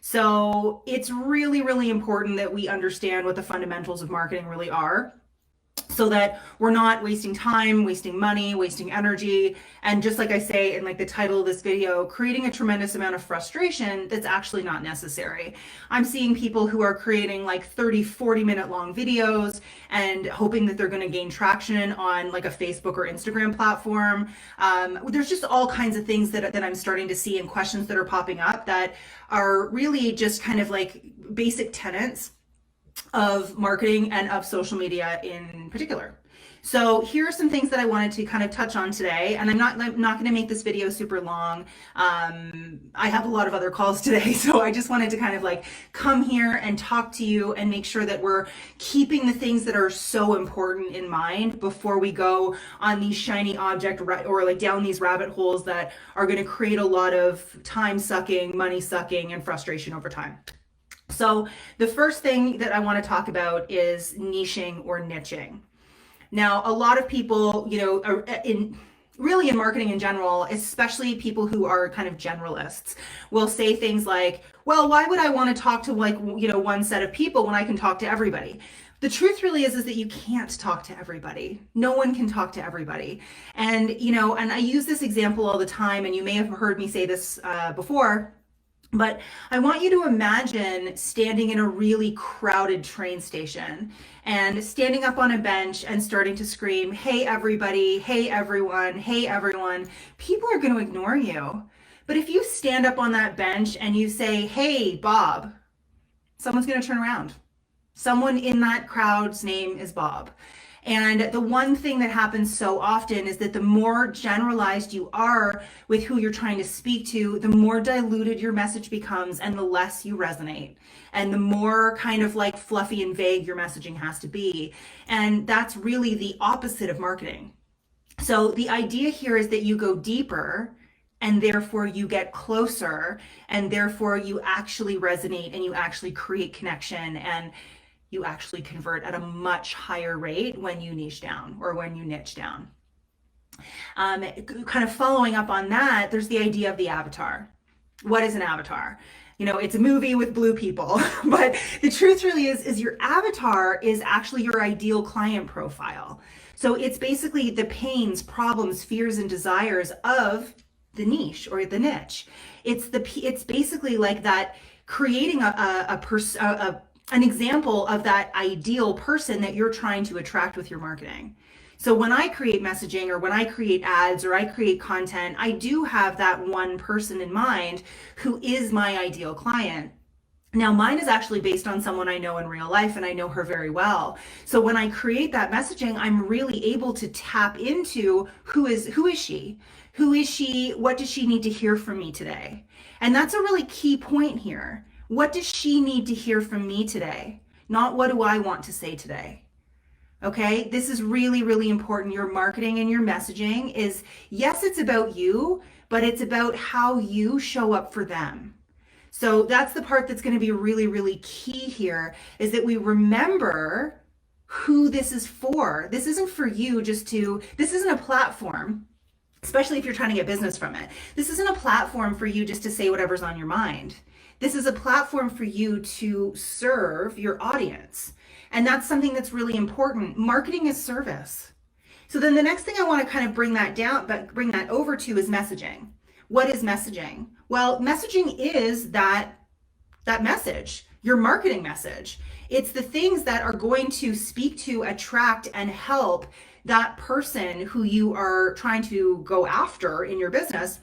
So it's really, really important that we understand what the fundamentals of marketing really are, so that we're not wasting time, wasting money, wasting energy, and just like I say in like the title of this video, creating a tremendous amount of frustration that's actually not necessary. I'm seeing people who are creating like 30, 40-minute long videos and hoping that they're going to gain traction on like a Facebook or Instagram platform. There's just all kinds of things that I'm starting to see, and questions that are popping up that are really just kind of like basic tenets of marketing and of social media in particular. So here are some things that I wanted to kind of touch on today, and I'm not going to make this video super long. I have a lot of other calls today, so I just wanted to kind of like come here and talk to you and make sure that we're keeping the things that are so important in mind before we go on these shiny object or like down these rabbit holes that are going to create a lot of time sucking, money sucking, and frustration over time. So the first thing that I want to talk about is niching or niching. Now, a lot of people, are really in marketing in general, especially people who are kind of generalists, will say things like, well, why would I want to talk to like, one set of people when I can talk to everybody? The truth really is that you can't talk to everybody. No one can talk to everybody. And, and I use this example all the time, and you may have heard me say this before. But I want you to imagine standing in a really crowded train station and standing up on a bench and starting to scream, hey, everybody, hey, everyone, hey, everyone. People are going to ignore you. But if you stand up on that bench and you say, hey, Bob, someone's going to turn around. Someone in that crowd's name is Bob. And the one thing that happens so often is that the more generalized you are with who you're trying to speak to, the more diluted your message becomes and the less you resonate. And the more kind of like fluffy and vague your messaging has to be. And that's really the opposite of marketing. So the idea here is that you go deeper, and therefore you get closer, and therefore you actually resonate and you actually create connection, and you actually convert at a much higher rate when you niche down or when you niche down. Kind of following up on that, there's the idea of the avatar. What is an avatar? It's a movie with blue people, but the truth really is your avatar is actually your ideal client profile. So it's basically the pains, problems, fears, and desires of the niche or the niche. It's basically like that, creating an example of that ideal person that you're trying to attract with your marketing. So when I create messaging or when I create ads or I create content, I do have that one person in mind who is my ideal client. Now, mine is actually based on someone I know in real life, and I know her very well. So when I create that messaging, I'm really able to tap into who is she? Who is she? What does she need to hear from me today? And that's a really key point here. What does she need to hear from me today? Not what do I want to say today? Okay, this is really, really important. Your marketing and your messaging is, yes, it's about you, but it's about how you show up for them. So that's the part that's going to be really, really key here, is that we remember who this is for. This isn't for you this isn't a platform, especially if you're trying to get business from it. This isn't a platform for you just to say whatever's on your mind. This is a platform for you to serve your audience. And that's something that's really important. Marketing is service. So then the next thing I want to kind of bring that over to is messaging. What is messaging? Well, messaging is that message, your marketing message. It's the things that are going to speak to, attract, and help that person who you are trying to go after in your business.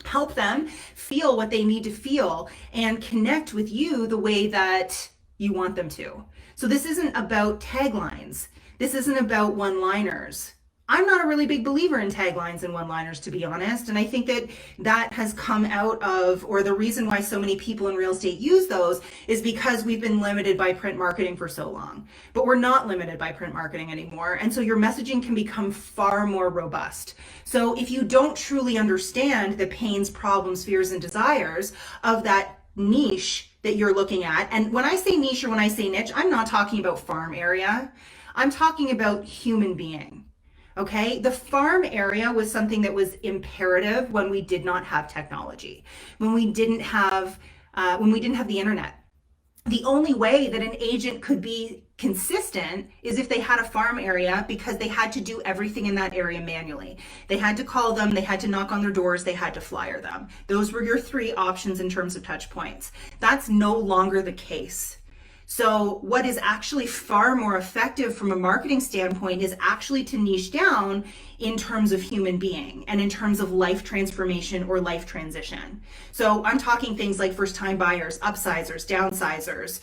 Help them feel what they need to feel and connect with you the way that you want them to. So this isn't about taglines. This isn't about one-liners. I'm not a really big believer in taglines and one-liners, to be honest. And I think that has come out of, or the reason why so many people in real estate use those is because we've been limited by print marketing for so long. But we're not limited by print marketing anymore. And so your messaging can become far more robust. So if you don't truly understand the pains, problems, fears, and desires of that niche that you're looking at, and when I say niche or when I say niche, I'm not talking about farm area. I'm talking about human being. Okay, the farm area was something that was imperative when we did not have technology, when we didn't have when we didn't have the internet. The only way that an agent could be consistent is if they had a farm area, because they had to do everything in that area manually. They had to call them, they had to knock on their doors, they had to flyer them. Those were your three options in terms of touch points. That's no longer the case. So what is actually far more effective from a marketing standpoint is actually to niche down in terms of human being and in terms of life transformation or life transition. So I'm talking things like first-time buyers, upsizers, downsizers,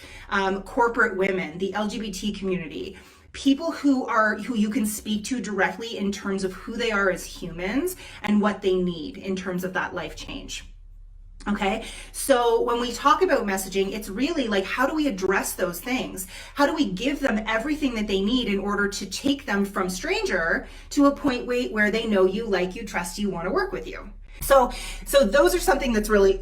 corporate women, the LGBT community, people who you can speak to directly in terms of who they are as humans and what they need in terms of that life change. Okay, so when we talk about messaging, it's really like, how do we address those things? How do we give them everything that they need in order to take them from stranger to a point where they know you, like you, trust you, want to work with you? So those are something that's really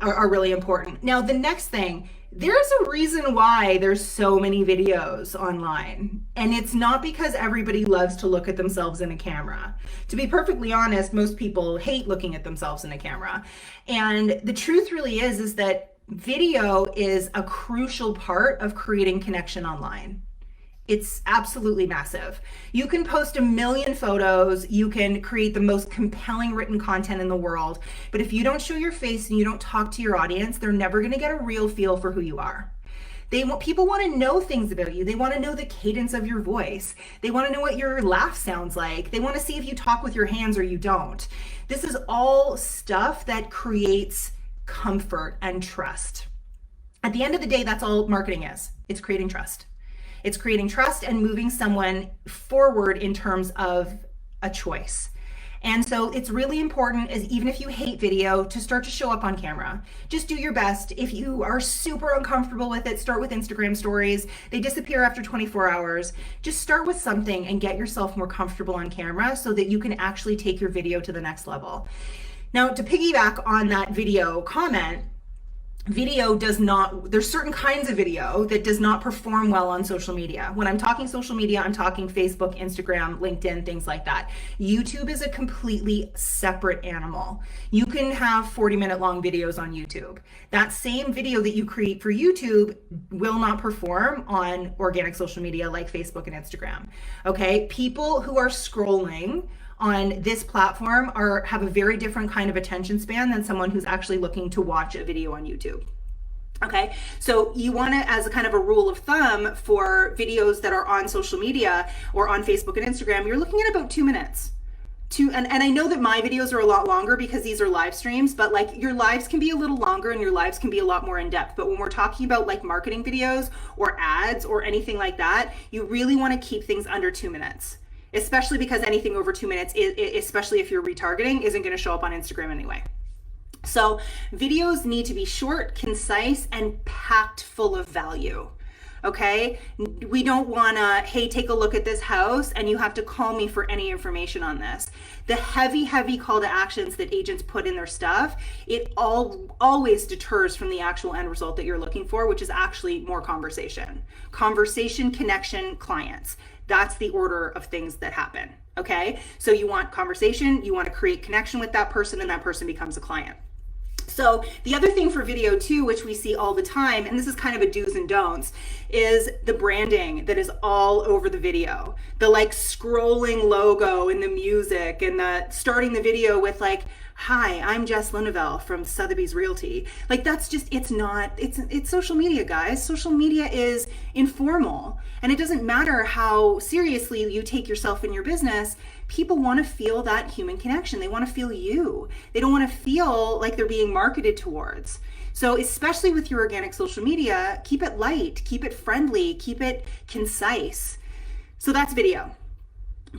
important. Now, the next thing, there's a reason why there's so many videos online, and it's not because everybody loves to look at themselves in a camera. To be perfectly honest, most people hate looking at themselves in a camera. And the truth really is that video is a crucial part of creating connection online. It's absolutely massive. You can post a million photos, you can create the most compelling written content in the world, but if you don't show your face and you don't talk to your audience, they're never gonna get a real feel for who you are. People want to know things about you. They want to know the cadence of your voice. They want to know what your laugh sounds like. They want to see if you talk with your hands or you don't. This is all stuff that creates comfort and trust. At the end of the day, that's all marketing is. It's creating trust. It's creating trust and moving someone forward in terms of a choice. And so it's really important, as even if you hate video, to start to show up on camera. Just do your best. If you are super uncomfortable with it, start with Instagram stories. They disappear after 24 hours. Just start with something and get yourself more comfortable on camera so that you can actually take your video to the next level. Now, to piggyback on that video comment, there's certain kinds of video that does not perform well on social media. When I'm talking social media, I'm talking Facebook, Instagram, LinkedIn, things like that. YouTube is a completely separate animal. You can have 40-minute long videos on YouTube. That same video that you create for YouTube will not perform on organic social media like Facebook and Instagram. Okay, people who are scrolling on this platform have a very different kind of attention span than someone who's actually looking to watch a video on YouTube. Okay, so you want to, as a kind of a rule of thumb for videos that are on social media or on Facebook and Instagram, you're looking at about 2 minutes. And I know that my videos are a lot longer because these are live streams, but like your lives can be a little longer and your lives can be a lot more in depth. But when we're talking about like marketing videos or ads or anything like that, you really want to keep things under 2 minutes. Especially because anything over 2 minutes, especially if you're retargeting, isn't going to show up on Instagram anyway. So videos need to be short, concise, and packed full of value. Okay? We don't want to, hey, take a look at this house and you have to call me for any information on this. The heavy call to actions that agents put in their stuff, it always deters from the actual end result that you're looking for, which is actually more conversation. Conversation, connection, clients. That's the order of things that happen, okay? So you want conversation, you want to create connection with that person, and that person becomes a client. So the other thing for video too, which we see all the time, and this is kind of a do's and don'ts, is the branding that is all over the video. The like scrolling logo and the music and the starting the video with like, hi, I'm Jess Lenouvel from Sotheby's Realty. Like that's just, it's social media, guys. Social media is informal, and it doesn't matter how seriously you take yourself in your business. People want to feel that human connection. They want to feel you. They don't want to feel like they're being marketed towards. So especially with your organic social media, keep it light, keep it friendly, keep it concise. So that's video.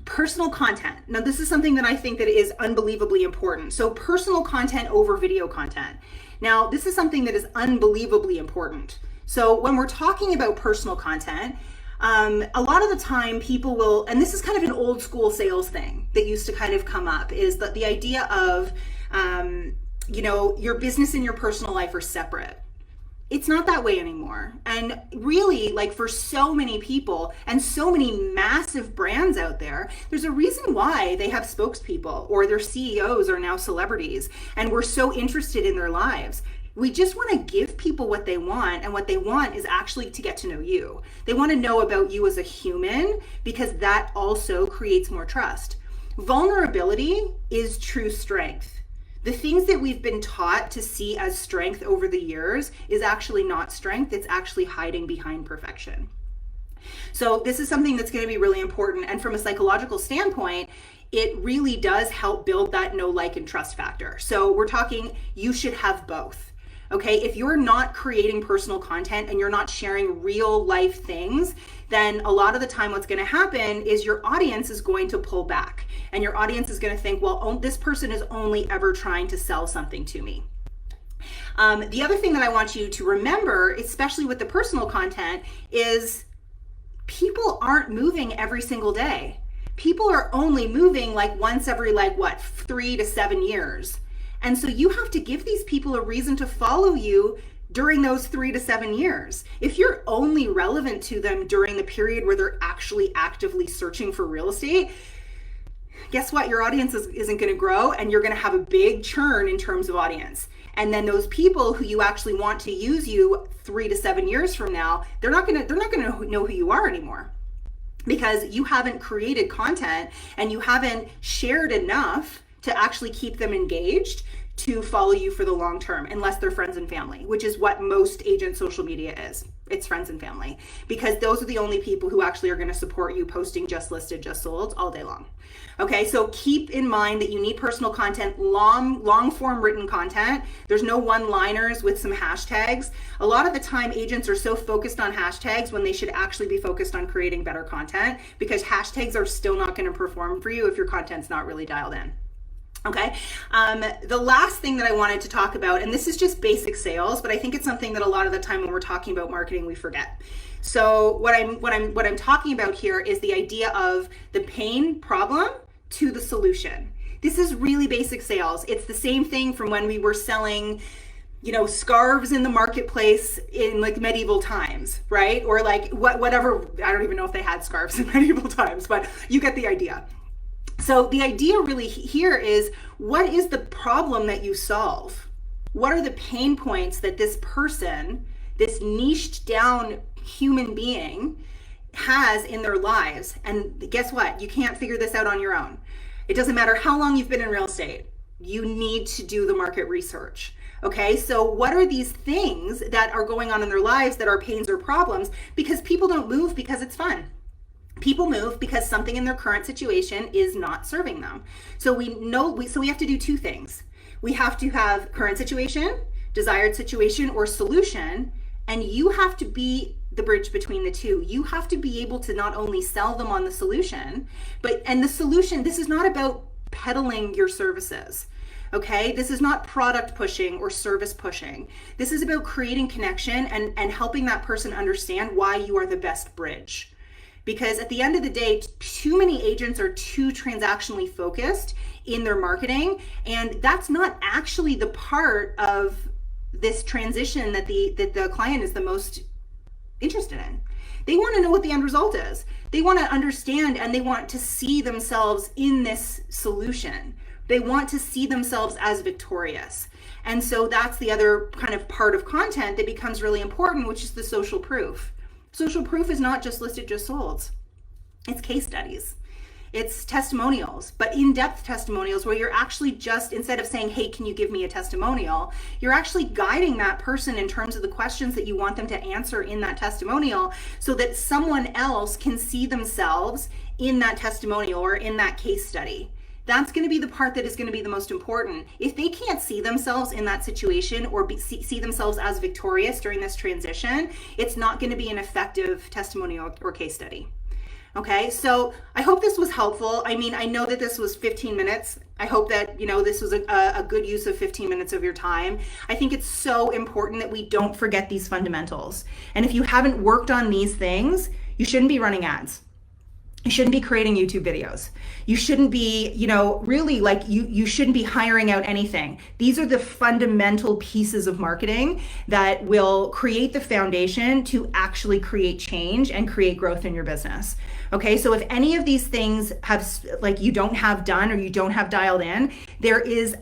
Personal content. Now this is something that I think that is unbelievably important. So personal content over video content. Now this is something that is unbelievably important. So when we're talking about personal content, a lot of the time people will, and this is kind of an old school sales thing that used to kind of come up, is that the idea of, your business and your personal life are separate. It's not that way anymore. And really, like for so many people and so many massive brands out there, there's a reason why they have spokespeople or their CEOs are now celebrities and we're so interested in their lives. We just want to give people what they want, and what they want is actually to get to know you. They want to know about you as a human, because that also creates more trust. Vulnerability is true strength. The things that we've been taught to see as strength over the years is actually not strength. It's actually hiding behind perfection. So this is something that's going to be really important. And from a psychological standpoint, it really does help build that know, like, and trust factor. So we're talking, you should have both. Okay, if you're not creating personal content and you're not sharing real life things, then a lot of the time what's going to happen is your audience is going to pull back, and your audience is going to think, well, this person is only ever trying to sell something to me. The other thing that I want you to remember, especially with the personal content, is people aren't moving every single day. People are only moving like once every 3 to 7 years. And so you have to give these people a reason to follow you during those 3 to 7 years. If you're only relevant to them during the period where they're actually actively searching for real estate, guess what? Your audience isn't going to grow, and you're going to have a big churn in terms of audience. And then those people who you actually want to use you 3 to 7 years from now, they're not going to know who you are anymore, because you haven't created content and you haven't shared enough to actually keep them engaged to follow you for the long term, unless they're friends and family, which is what most agent social media is. It's friends and family, because those are the only people who actually are going to support you posting just listed, just sold all day long. Okay, so keep in mind that you need personal content, long form written content. There's no one-liners with some hashtags. A lot of the time agents are so focused on hashtags when they should actually be focused on creating better content, because hashtags are still not going to perform for you if your content's not really dialed in. Okay, the last thing that I wanted to talk about, and this is just basic sales, but I think it's something that a lot of the time when we're talking about marketing, we forget. So what I'm talking about here is the idea of the pain problem to the solution. This is really basic sales. It's the same thing from when we were selling, scarves in the marketplace in like medieval times, right? Or like whatever, I don't even know if they had scarves in medieval times, but you get the idea. So the idea really here is, what is the problem that you solve? What are the pain points that this person, this niched down human being, has in their lives? And guess what? You can't figure this out on your own. It doesn't matter how long you've been in real estate. You need to do the market research. Okay, so what are these things that are going on in their lives that are pains or problems? Because people don't move because it's fun. People move because something in their current situation is not serving them. So we have to do two things. We have to have current situation, desired situation, or solution, and you have to be the bridge between the two. You have to be able to not only sell them on the solution, and the solution, this is not about peddling your services. Okay, this is not product pushing or service pushing. This is about creating connection and helping that person understand why you are the best bridge. Because at the end of the day, too many agents are too transactionally focused in their marketing, and that's not actually the part of this transition that the client is the most interested in. They want to know what the end result is. They want to understand, and they want to see themselves in this solution. They want to see themselves as victorious. And so that's the other kind of part of content that becomes really important, which is the social proof. Social proof is not just listed, just sold. It's case studies. It's testimonials, but in-depth testimonials where you're actually just, instead of saying, hey, can you give me a testimonial? You're actually guiding that person in terms of the questions that you want them to answer in that testimonial, so that someone else can see themselves in that testimonial or in that case study. That's going to be the part that is going to be the most important. If they can't see themselves in that situation or see themselves as victorious during this transition, it's not going to be an effective testimonial or case study. Okay, so I hope this was helpful. I mean, I know that this was 15 minutes. I hope that, this was a good use of 15 minutes of your time. I think it's so important that we don't forget these fundamentals. And if you haven't worked on these things, you shouldn't be running ads. You shouldn't be creating YouTube videos. You shouldn't be, really you shouldn't be hiring out anything. These are the fundamental pieces of marketing that will create the foundation to actually create change and create growth in your business. Okay, so if any of these things you don't have done or you don't have dialed in, there is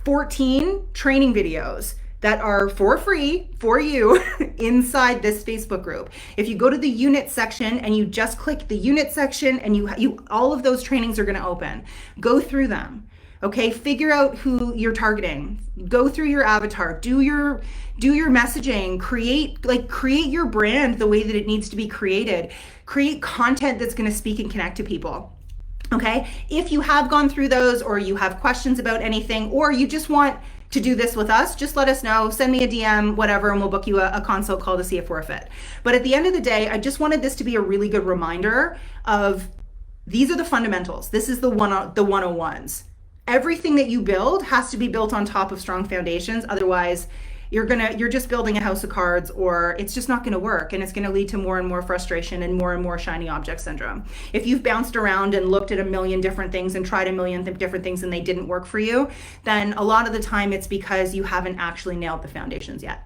14 training videos that are for free for you inside this Facebook group. If you go to the unit section and you just click the unit section, and you all of those trainings are going to open. Go through them. Okay, figure out who you're targeting. Go through your avatar. Do your messaging. Create your brand the way that it needs to be created. Create content that's going to speak and connect to people. Okay, if you have gone through those, or you have questions about anything, or you just want to do this with us, just let us know. Send me a DM, whatever, and we'll book you a consult call to see if we're a fit. But at the end of the day, I just wanted this to be a really good reminder of, these are the fundamentals. This is the 101s. Everything that you build has to be built on top of strong foundations. Otherwise, you're just building a house of cards, or it's just not going to work, and it's going to lead to more and more frustration and more shiny object syndrome. If you've bounced around and looked at a million different things and tried a million different things and they didn't work for you, then a lot of the time it's because you haven't actually nailed the foundations yet.